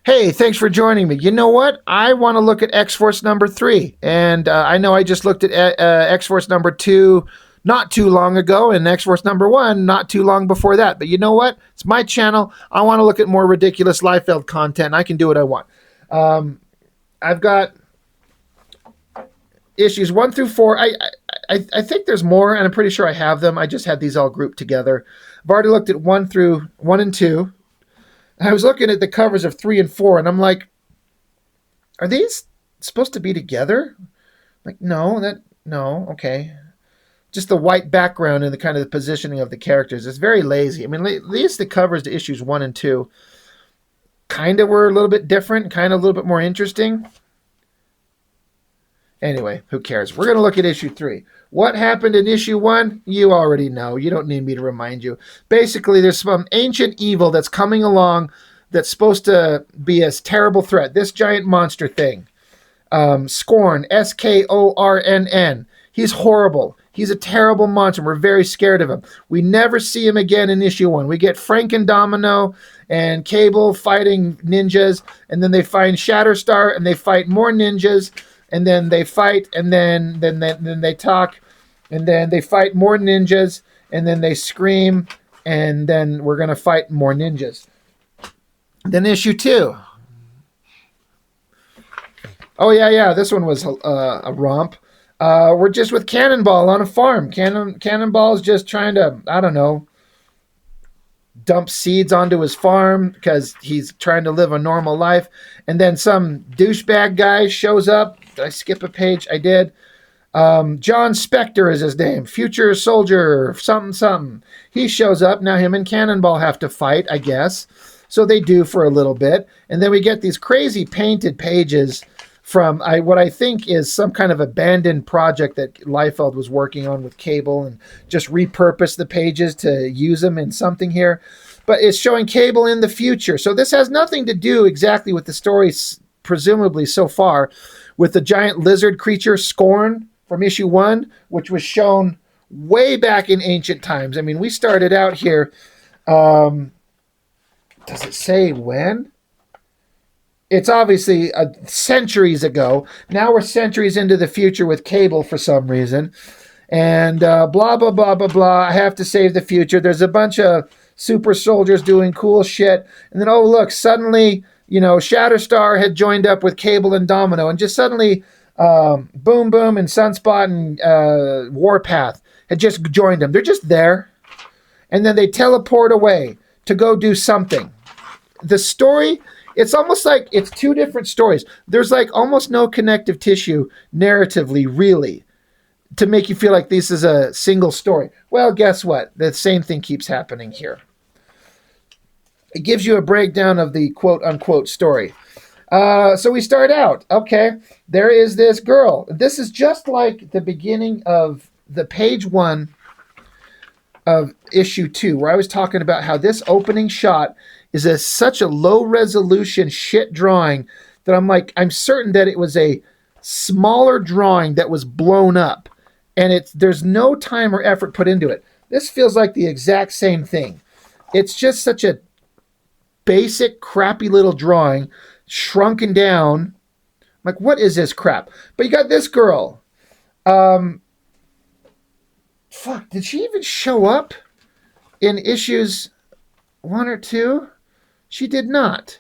Hey, thanks for joining me. You know what? I want to look at X-Force number 3. And I know I just looked at X-Force number 2 not too long ago and X-Force number 1 not too long before that. But you know what? It's my channel. I want to look at more ridiculous Liefeld content. I can do what I want. I've got issues 1 through 4. I think there's more, and I'm pretty sure I have them. I just had these all grouped together. I've already looked at 1 and 2. I was looking at the covers of 3 and 4, and I'm like, are these supposed to be together? Like, no, okay. Just the white background and the kind of the positioning of the characters. It's very lazy. I mean, at least the covers to issues 1 and 2 kind of were a little bit different, kind of a little bit more interesting. Anyway, who cares? We're going to look at issue 3. What happened in issue 1? You already know. You don't need me to remind you. Basically, there's some ancient evil that's coming along that's supposed to be a terrible threat. This giant monster thing. Scorn, Skornn. He's horrible. He's a terrible monster. We're very scared of him. We never see him again in issue 1. We get Frank and Domino and Cable fighting ninjas, and then they find Shatter Star, and they fight more ninjas. And then they fight, and then they talk, and then they fight more ninjas, and then they scream, and then we're going to fight more ninjas. Then issue 2. Oh, yeah, this one was a romp. We're just with Cannonball on a farm. Cannonball's just trying to, I don't know, dump seeds onto his farm because he's trying to live a normal life. And then some douchebag guy shows up. Did I skip a page? I did. John Spector is his name. Future soldier, something. He shows up. Now him and Cannonball have to fight, I guess. So they do for a little bit. And then we get these crazy painted pages from what I think is some kind of abandoned project that Liefeld was working on with Cable and just repurposed the pages to use them in something here. But it's showing Cable in the future. So this has nothing to do exactly with the story, presumably so far, with the giant lizard creature Skornn from issue 1, which was shown way back in ancient times. I mean, we started out here. Does it say when? It's obviously centuries ago. Now we're centuries into the future with Cable for some reason. And blah, blah, blah, blah, blah. I have to save the future. There's a bunch of super soldiers doing cool shit. And then, oh, look, suddenly, Shatter Star had joined up with Cable and Domino. And just suddenly, Boom Boom and Sunspot and Warpath had just joined them. They're just there. And then they teleport away to go do something. The story... It's almost like it's two different stories. There's like almost no connective tissue narratively, really, to make you feel like this is a single story. Well, guess what? The same thing keeps happening here. It gives you a breakdown of the quote-unquote story. So we start out. Okay, there is this girl. This is just like the beginning of the page 1 of issue 2, where I was talking about how this opening shot is such a low-resolution shit drawing that I'm certain that it was a smaller drawing that was blown up, and there's no time or effort put into it. This feels like the exact same thing. It's just such a basic, crappy little drawing, shrunken down. Like, what is this crap? But you got this girl. Fuck, did she even show up in issues 1 or 2? She did not.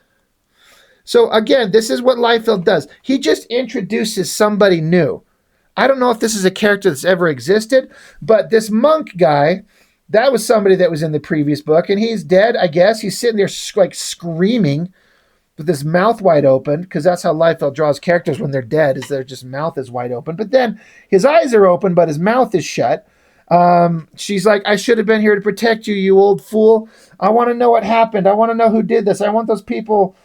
So again, this is what Liefeld does. He just introduces somebody new. I don't know if this is a character that's ever existed, but this monk guy, that was somebody that was in the previous book, and he's dead, I guess. He's sitting there like screaming with his mouth wide open, because that's how Liefeld draws characters when they're dead, is their just mouth is wide open. But then his eyes are open, but his mouth is shut. She's like, I should have been here to protect you, you old fool. I want to know what happened. I want to know who did this. I want those people,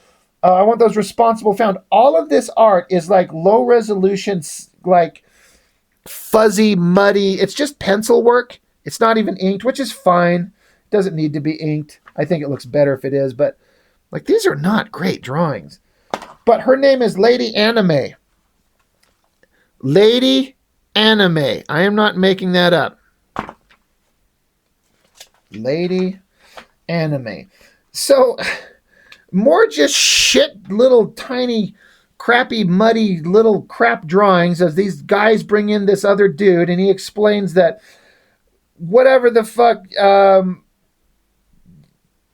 I want those responsible found. All of this art is like low resolution, like fuzzy, muddy. It's just pencil work. It's not even inked, which is fine. It doesn't need to be inked. I think it looks better if it is, but like these are not great drawings. But her name is Lady Anime. Lady Anime. I am not making that up. Lady Anime. So More just shit, little tiny, crappy, muddy little crap drawings as these guys bring in this other dude, and he explains that whatever the fuck,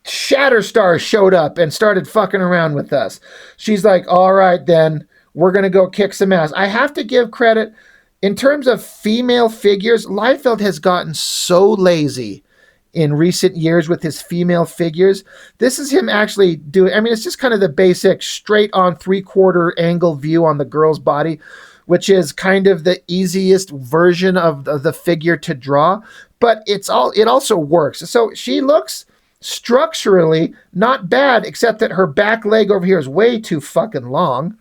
Shatter Star showed up and started fucking around with us. She's like, all right, then we're going to go kick some ass. I have to give credit in terms of female figures. Liefeld has gotten so lazy in recent years with his female figures. This is him actually doing, I mean, it's just kind of the basic straight on 3/4 angle view on the girl's body, which is kind of the easiest version of the figure to draw, but it also works. So she looks structurally not bad, except that her back leg over here is way too fucking long.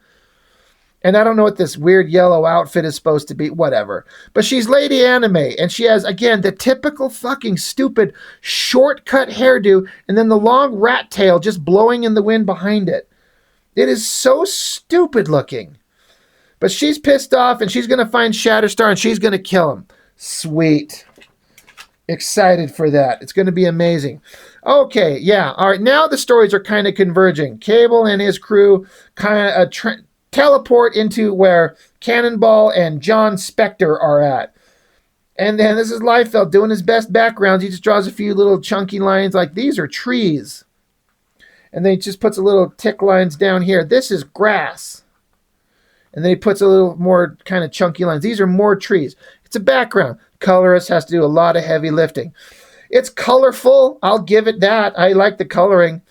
And I don't know what this weird yellow outfit is supposed to be, whatever. But she's Lady Anime, and she has, again, the typical fucking stupid shortcut hairdo, and then the long rat tail just blowing in the wind behind it. It is so stupid looking. But she's pissed off, and she's going to find Shatter Star, and she's going to kill him. Sweet. Excited for that. It's going to be amazing. Okay, yeah. All right, now the stories are kind of converging. Cable and his crew kind of teleport into where Cannonball and John Spector are at. And then this is Liefeld doing his best backgrounds. He just draws a few little chunky lines like these are trees. And then he just puts a little tick lines down here. This is grass. And then he puts a little more kind of chunky lines. These are more trees. It's a background. Colorist has to do a lot of heavy lifting. It's colorful. I'll give it that. I like the coloring.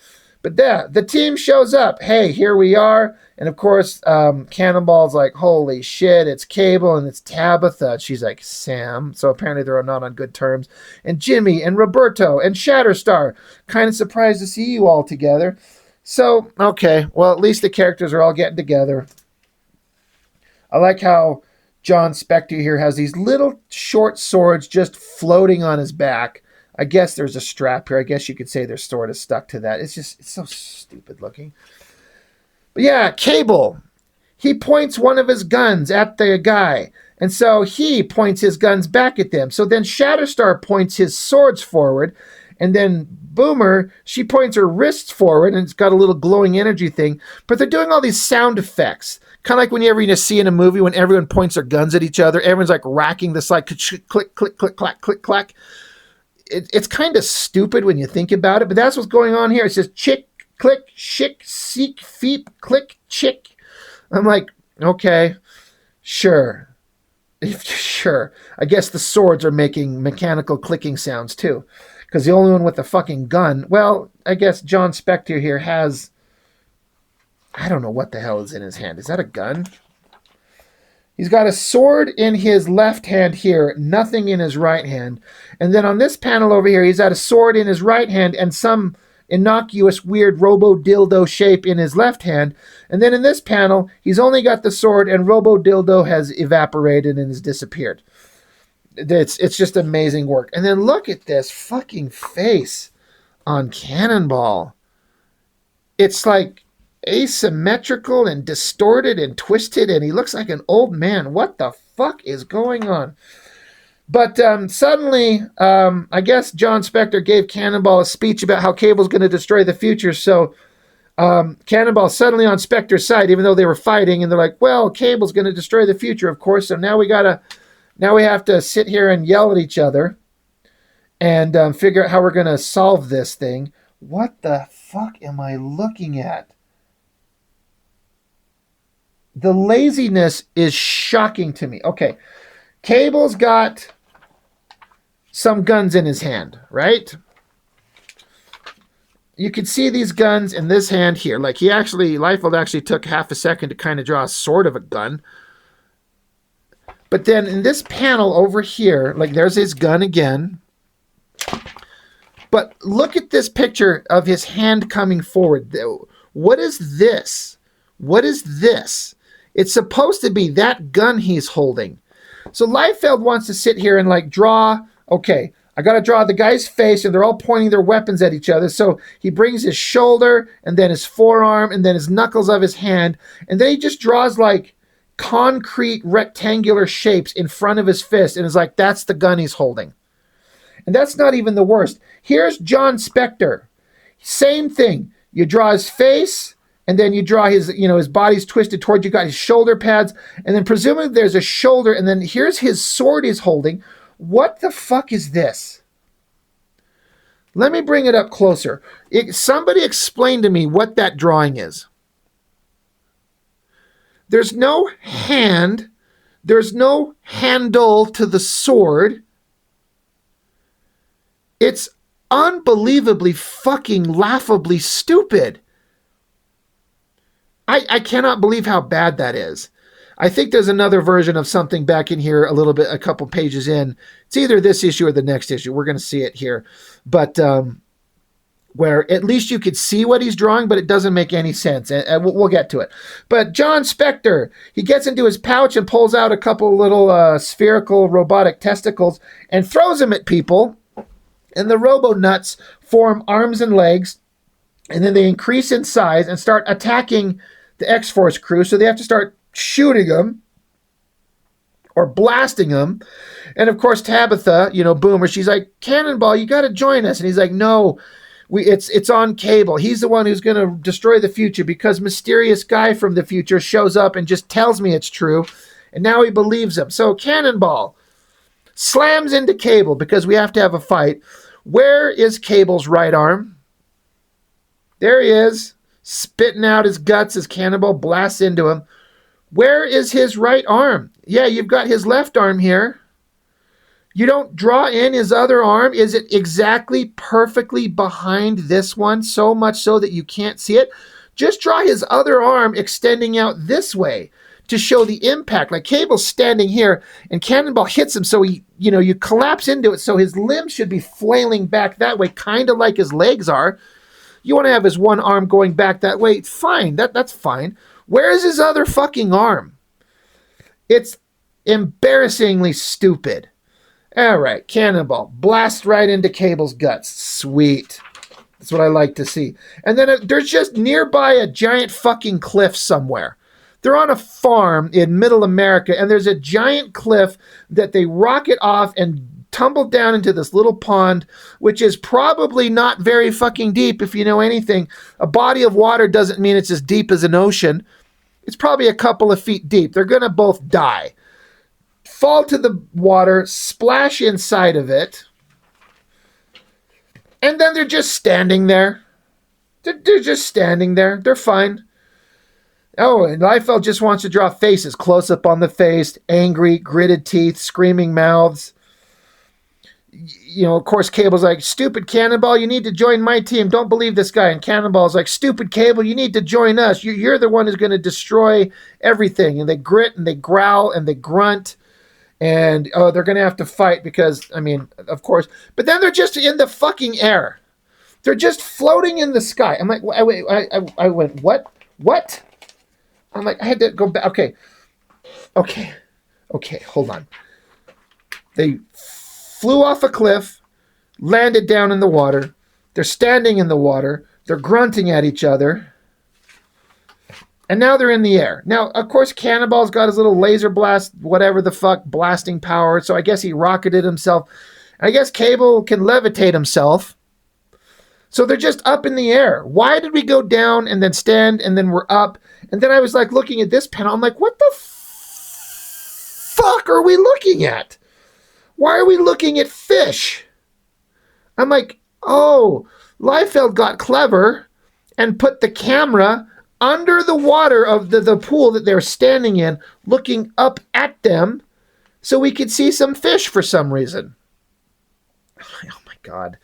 But the team shows up. Hey, here we are. And of course, Cannonball's like, holy shit, it's Cable and it's Tabitha. She's like, Sam. So apparently they're not on good terms. And Jimmy and Roberto and Shatterstar. Kind of surprised to see you all together. So, okay. Well, at least the characters are all getting together. I like how John Spector here has these little short swords just floating on his back. I guess there's a strap here. I guess you could say their sword is stuck to that. It's so stupid looking. But yeah, Cable. He points one of his guns at the guy. And so he points his guns back at them. So then Shatterstar points his swords forward. And then Boomer, she points her wrists forward. And it's got a little glowing energy thing. But they're doing all these sound effects. Kind of like when you see in a movie when everyone points their guns at each other. Everyone's like racking this like click, click, click, clack, click, clack. It's kind of stupid when you think about it, but that's what's going on here. It says chick, click, shick, seek, feep, click, chick. I'm like, okay, sure. Sure. I guess the swords are making mechanical clicking sounds too. Because the only one with a fucking gun, well, I guess John Spector here has, I don't know what the hell is in his hand. Is that a gun? He's got a sword in his left hand here, nothing in his right hand. And then on this panel over here, he's got a sword in his right hand and some innocuous, weird robo-dildo shape in his left hand. And then in this panel, he's only got the sword and robo-dildo has evaporated and has disappeared. It's just amazing work. And then look at this fucking face on Cannonball. It's like asymmetrical and distorted and twisted, and he looks like an old man. What the fuck is going on? But suddenly, I guess John Spector gave Cannonball a speech about how Cable's going to destroy the future. So Cannonball's suddenly on Spector's side, even though they were fighting. And they're like, well, Cable's going to destroy the future, of course. So now we have to sit here and yell at each other and figure out how we're going to solve this thing. What the fuck am I looking at? The laziness is shocking to me. Okay, Cable's got some guns in his hand, right? You can see these guns in this hand here. Like Liefeld actually took half a second to kind of draw a sort of a gun. But then in this panel over here, like there's his gun again. But look at this picture of his hand coming forward. What is this? What is this? It's supposed to be that gun he's holding. So Liefeld wants to sit here and like draw, okay, I got to draw the guy's face and they're all pointing their weapons at each other. So he brings his shoulder and then his forearm and then his knuckles of his hand. And then he just draws like concrete rectangular shapes in front of his fist. And is like, that's the gun he's holding. And that's not even the worst. Here's John Spector. Same thing. You draw his face, and then you draw his, his body's twisted towards you. Got his shoulder pads, and then presumably there's a shoulder, and then here's his sword he's holding. What the fuck is this? Let me bring it up closer. Somebody explain to me what that drawing is. There's no hand. There's no handle to the sword. It's unbelievably fucking laughably stupid. I cannot believe how bad that is. I think there's another version of something back in here a couple pages in. It's either this issue or the next issue. We're going to see it here. But where at least you could see what he's drawing, but it doesn't make any sense. And we'll get to it. But John Spector, he gets into his pouch and pulls out a couple little spherical robotic testicles and throws them at people. And the Robo-Nuts form arms and legs. And then they increase in size and start attacking the X-Force crew. So they have to start shooting them or blasting them. And of course, Tabitha, Boomer, she's like, Cannonball, you got to join us. And he's like, no, it's on Cable. He's the one who's going to destroy the future because mysterious guy from the future shows up and just tells me it's true. And now he believes him. So Cannonball slams into Cable because we have to have a fight. Where is Cable's right arm? There he is, spitting out his guts as Cannonball blasts into him. Where is his right arm? Yeah, you've got his left arm here. You don't draw in his other arm. Is it exactly perfectly behind this one, so much so that you can't see it? Just draw his other arm extending out this way to show the impact. Like Cable's standing here and Cannonball hits him, so you collapse into it, so his limbs should be flailing back that way, kind of like his legs are. You want to have his one arm going back that way? Fine, that's fine. Where is his other fucking arm? It's embarrassingly stupid. All right, Cannonball. Blast right into Cable's guts. Sweet. That's what I like to see. And then there's just nearby a giant fucking cliff somewhere. They're on a farm in middle America, and there's a giant cliff that they rocket off and tumble down into this little pond, which is probably not very fucking deep if you know anything. A body of water doesn't mean it's as deep as an ocean. It's probably a couple of feet deep. They're going to both die. Fall to the water, splash inside of it, and then they're just standing there. They're just standing there. They're fine. Oh, and Liefeld just wants to draw faces. Close up on the face, angry, gritted teeth, screaming mouths. Of course, Cable's like, stupid Cannonball, you need to join my team. Don't believe this guy. And Cannonball's like, stupid Cable, you need to join us. You're the one who's going to destroy everything. And they grit and they growl and they grunt. And, they're going to have to fight because, of course. But then they're just in the fucking air. They're just floating in the sky. I'm like, wait, I went, what? What? I'm like, I had to go back. Okay, hold on. They flew off a cliff, landed down in the water. They're standing in the water. They're grunting at each other. And now they're in the air. Now, of course, Cannonball's got his little laser blast, whatever the fuck, blasting power. So I guess he rocketed himself. I guess Cable can levitate himself. So they're just up in the air. Why did we go down and then stand and then we're up? And then I was like looking at this panel. I'm like, what the fuck are we looking at? Why are we looking at fish? I'm like, oh, Liefeld got clever and put the camera under the water of the pool that they're standing in, looking up at them so we could see some fish for some reason. Oh my God.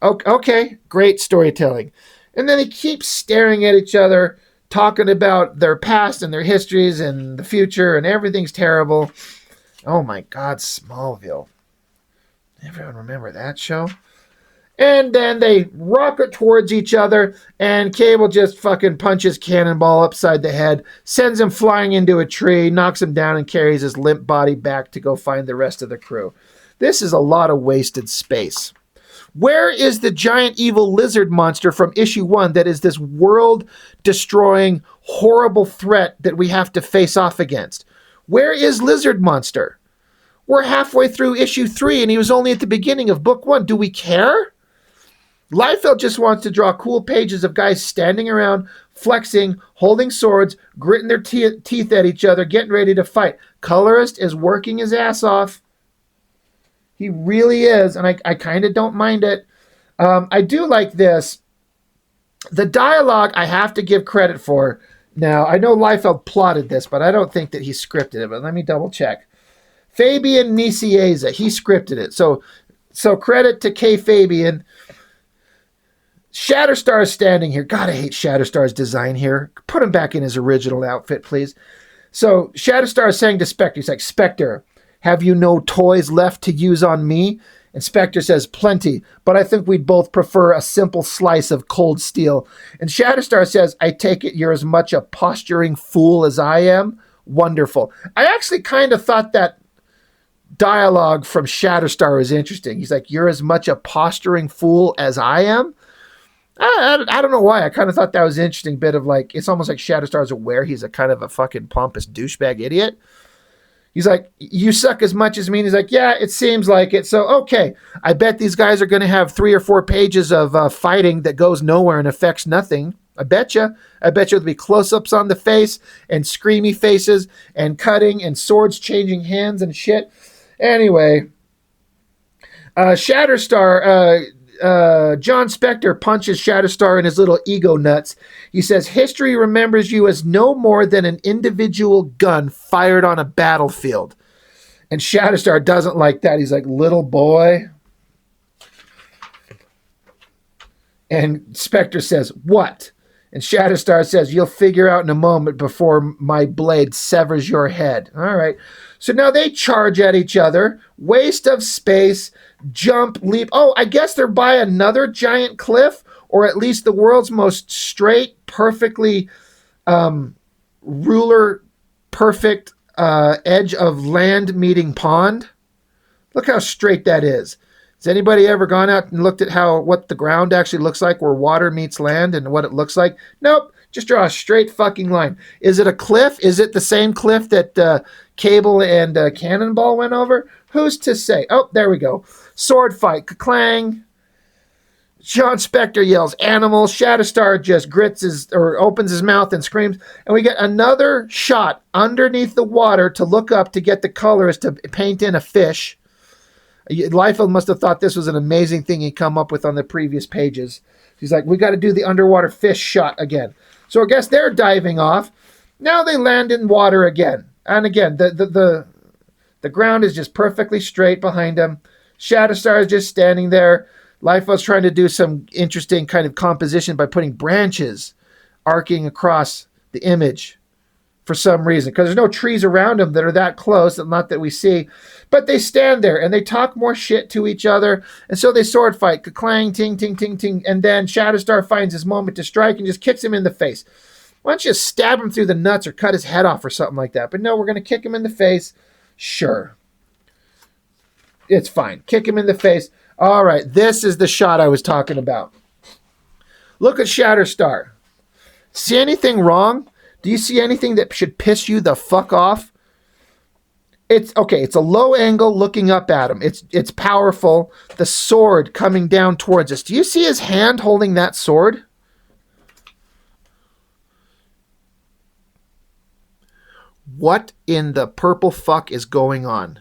Okay, great storytelling. And then they keep staring at each other, talking about their past and their histories and the future, and everything's terrible. Oh my God, Smallville. Everyone remember that show? And then they rocket towards each other, and Cable just fucking punches Cannonball upside the head, sends him flying into a tree, knocks him down, and carries his limp body back to go find the rest of the crew. This is a lot of wasted space. Where is the giant evil lizard monster from issue 1 that is this world-destroying, horrible threat that we have to face off against? Where is Lizard Monster? We're halfway through issue 3, and he was only at the beginning of book 1. Do we care? Liefeld just wants to draw cool pages of guys standing around, flexing, holding swords, gritting their teeth at each other, getting ready to fight. Colorist is working his ass off. He really is, and I kind of don't mind it. I do like this. The dialogue I have to give credit for. Now, I know Liefeld plotted this, but I don't think that he scripted it, but let me double check. Fabian Nicieza, he scripted it. So credit to K. Fabian. Shatter Star is standing here. God, I hate Shatter Star's design here. Put him back in his original outfit, please. So Shatter Star is saying to Spectre, he's like, Spectre, have you no toys left to use on me? And Spectre says, plenty, but I think we'd both prefer a simple slice of cold steel. And Shatterstar says, I take it you're as much a posturing fool as I am? Wonderful. I actually kind of thought that dialogue from Shatterstar was interesting. He's like, you're as much a posturing fool as I am? I don't know why. I kind of thought that was an interesting bit of like, it's almost like Shatterstar's aware he's a kind of a fucking pompous douchebag idiot. He's like, you suck as much as me. And he's like, yeah, it seems like it. So, okay, I bet these guys are going to have 3 or 4 pages of fighting that goes nowhere and affects nothing. I bet you there'll be close-ups on the face and screamy faces and cutting and swords changing hands and shit. Anyway, Shatterstar, John Spector punches Shatterstar in his little ego nuts. He says, history remembers you as no more than an individual gun fired on a battlefield. And Shatterstar doesn't like that. He's like, little boy. And Spector says, what? And Shatterstar says, you'll figure out in a moment before my blade severs your head. All right. So now they charge at each other. Waste of space. Jump, leap. Oh, I guess they're by another giant cliff, or at least the world's most straight, perfectly ruler, perfect edge of land meeting pond. Look how straight that is. Has anybody ever gone out and looked at what the ground actually looks like, where water meets land and what it looks like? Nope. Just draw a straight fucking line. Is it a cliff? Is it the same cliff that Cable and Cannonball went over? Who's to say? Oh, there we go. Sword fight. Ka-clang. John Spector yells, animal. Shatterstar just opens his mouth and screams. And we get another shot underneath the water to look up to get the colors to paint in a fish. Liefeld must have thought this was an amazing thing he'd come up with on the previous pages. He's like, we got to do the underwater fish shot again. So I guess they're diving off. Now they land in water again. And again, the ground is just perfectly straight behind him. Shatterstar is just standing there. Liefeld's trying to do some interesting kind of composition by putting branches arcing across the image for some reason, because there's no trees around them that are that close, not that we see. But they stand there and they talk more shit to each other, and so they sword fight. Ka-clang, ting, ting, ting, ting. And then Shatterstar finds his moment to strike and just kicks him in the face. Why don't you stab him through the nuts or cut his head off or something like that? But no, we're going to kick him in the face. Sure. It's fine. Kick him in the face. All right, this is the shot I was talking about. Look at Shatterstar. See anything wrong? Do you see anything that should piss you the fuck off? It's okay. It's a low angle looking up at him. It's powerful. The sword coming down towards us. Do you see his hand holding that sword? What in the purple fuck is going on?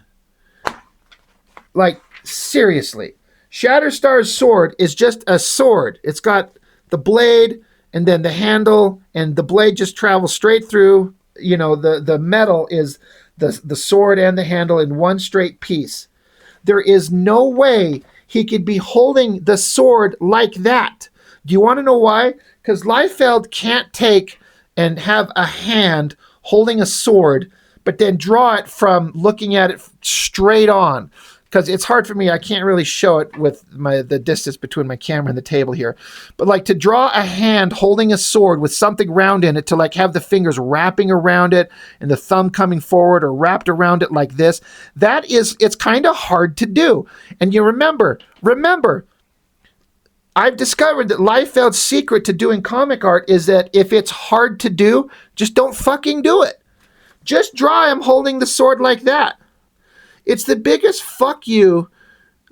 Like, seriously. Shatterstar's sword is just a sword. It's got the blade and then the handle, and the blade just travels straight through. You know, the metal is the sword and the handle in one straight piece. There is no way he could be holding the sword like that. Do you want to know why? Because Liefeld can't take and have a hand holding a sword, but then draw it from looking at it straight on. Because it's hard for me. I can't really show it with the distance between my camera and the table here. But like to draw a hand holding a sword with something round in it, to like have the fingers wrapping around it and the thumb coming forward or wrapped around it like this, it's kind of hard to do. And you remember, I've discovered that Liefeld's secret to doing comic art is that if it's hard to do, just don't fucking do it. Just draw him holding the sword like that. It's the biggest fuck you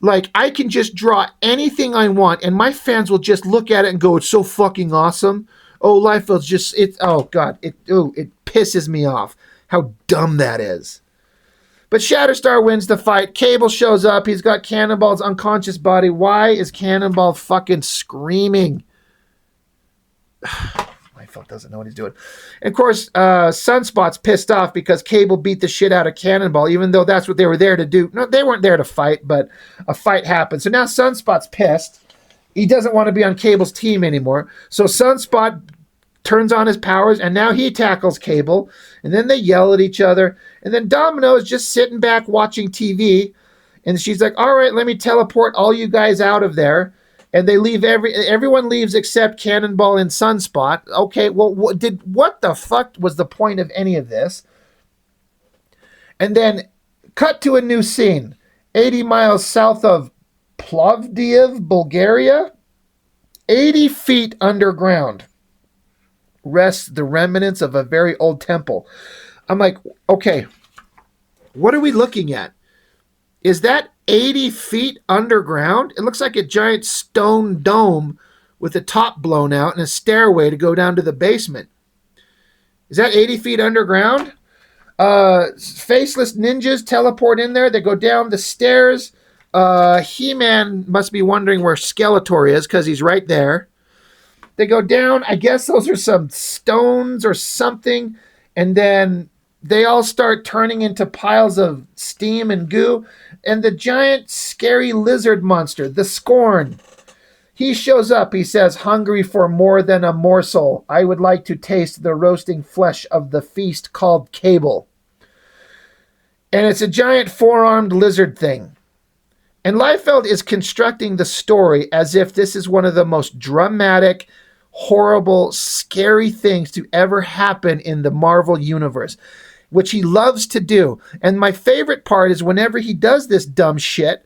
Like, I can just draw anything I want, and my fans will just look at it and go, it's so fucking awesome. Oh, Liefeld's just, oh, God, it pisses me off how dumb that is. But Shatter Star wins the fight. Cable shows up. He's got Cannonball's unconscious body. Why is Cannonball fucking screaming? Liefeld doesn't know what he's doing. And of course, Sunspot's pissed off because Cable beat the shit out of Cannonball, even though that's what they were there to do. No, they weren't there to fight, but a fight happened. So now Sunspot's pissed. He doesn't want to be on Cable's team anymore. So Sunspot turns on his powers, and now he tackles Cable. And then they yell at each other. And then Domino is just sitting back watching TV. And she's like, all right, let me teleport all you guys out of there. And they leave, everyone leaves except Cannonball and Sunspot. Okay, well, what the fuck was the point of any of this? And then cut to a new scene. 80 miles south of Plovdiv, Bulgaria. 80 feet underground rests the remnants of a very old temple. I'm like, okay, what are we looking at? Is that 80 feet underground? It looks like a giant stone dome with the top blown out and a stairway to go down to the basement. Is that 80 feet underground? Faceless ninjas teleport in there. They go down the stairs. He-Man must be wondering where Skeletor is because he's right there. They go down. I guess those are some stones or something. And then they all start turning into piles of steam and goo. And the giant, scary lizard monster, the Scorn, he shows up. He says, hungry for more than a morsel. I would like to taste the roasting flesh of the feast called Cable. And it's a giant four-armed lizard thing. And Liefeld is constructing the story as if this is one of the most dramatic, horrible, scary things to ever happen in the Marvel Universe, which he loves to do. And my favorite part is whenever he does this dumb shit,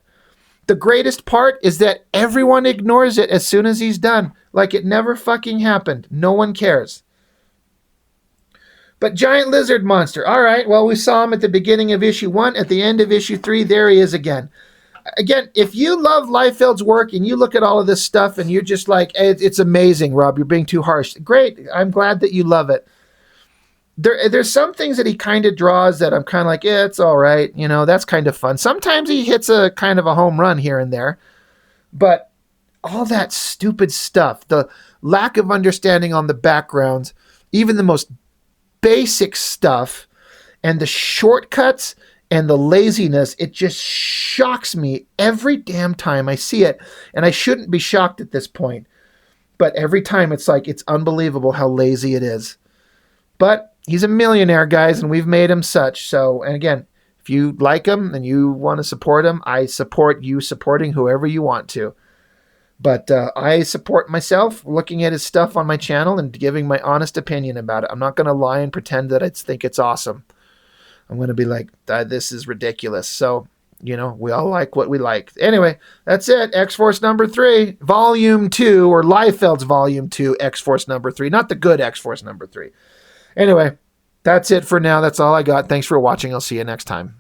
the greatest part is that everyone ignores it as soon as he's done. Like it never fucking happened. No one cares. But giant lizard monster. All right, well, we saw him at the beginning of issue 1. At the end of issue 3, there he is again. Again, if you love Liefeld's work and you look at all of this stuff and you're just like, hey, it's amazing, Rob, you're being too harsh. Great, I'm glad that you love it. There's some things that he kind of draws that I'm kind of like, yeah, it's all right. You know, that's kind of fun. Sometimes he hits a kind of a home run here and there. But all that stupid stuff, the lack of understanding on the backgrounds, even the most basic stuff, and the shortcuts and the laziness, it just shocks me every damn time I see it. And I shouldn't be shocked at this point. But every time it's like, it's unbelievable how lazy it is. But he's a millionaire, guys, and we've made him such. So, and again, if you like him and you want to support him, I support you supporting whoever you want to. But I support myself looking at his stuff on my channel and giving my honest opinion about it. I'm not going to lie and pretend that I think it's awesome. I'm going to be like, this is ridiculous. So, you know, we all like what we like. Anyway, that's it. X-Force number 3, Volume 2, or Liefeld's Volume 2, X-Force number 3. Not the good X-Force number 3. Anyway, that's it for now. That's all I got. Thanks for watching. I'll see you next time.